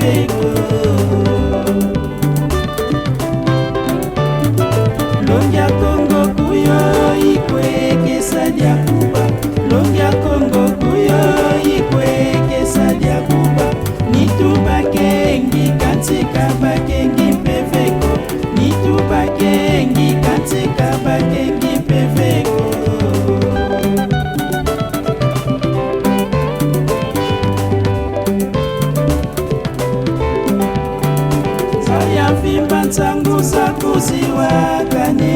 mpeveko longia Kongo kuyo ikwekesa dia kuba longia Kongo kuyo ikwekesa dia kuba nitubakengi katika bakengi mpeveko nitubakengi katika bakengi mpeveko Fimba ntangu sakuziwakane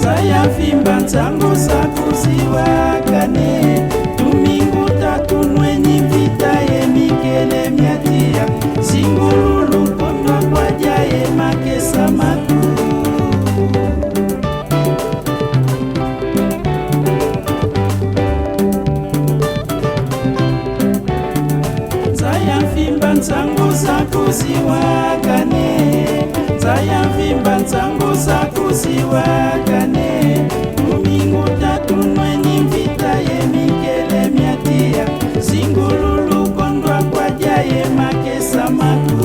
Zaya fimba ntangu sakuziwakane Tumingu tatunweni vita ye mikele miatia Zingululu kondwa kwa jaye makesa matu Zaya fimba ntangu sakuziwakane Zaya fimba ntangu sakuziwakane Tumingu tatunweni vita ye mikele miatia Zingululu kondwa kwa jaye makesa matu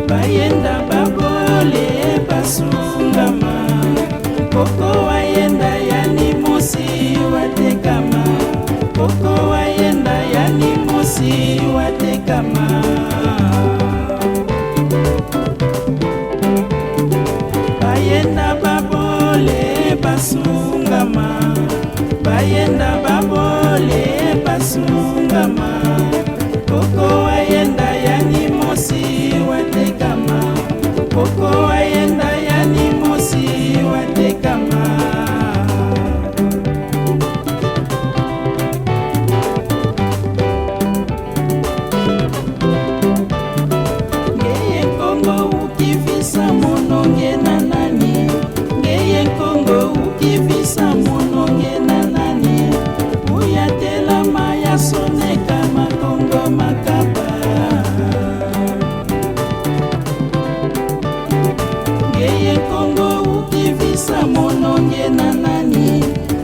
Bayenda babole basungama Koko wayenda yani mosi watekama Koko wayenda yani mosi watekama Bayenda babole basungama Bayenda babole basungama Koko wayenda yani mosi watekama Koko wayenda yani mosi watekama Ngeye Kongo ukivisa mononge na nani Ngeye Kongo ukivisa mononge na nani Uyatela maya soneka makongo makaba Ngeye Kongo ukivisa mononge na nani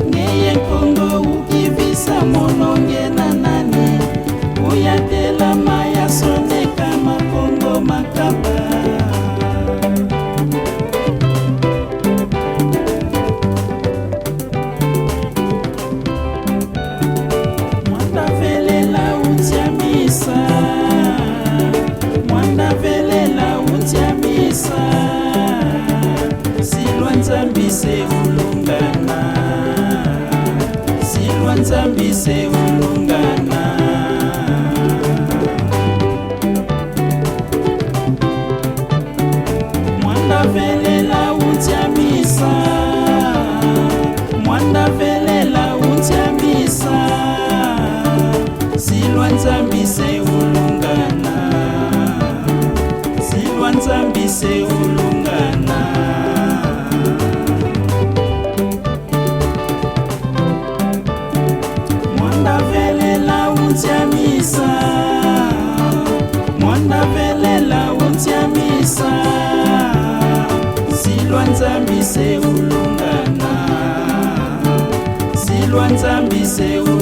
Ngeye Kongo ukivisa mononge na nani Uyatela maya soneka makongo makaba Mwanda velela utiamisa Mwanda velela utiamisa Silwa nzambi se ulungana Silwa nzambi se ulungana Mwanda velela utiamisa Mwanda velela utiamisa Silwa nzambi se ulungana Silwa nzambi se ulungana Mwanda velela utiamisa Mwanda velela utiamisa Silwa nzambi se ulungana Silwa nzambi se ulungana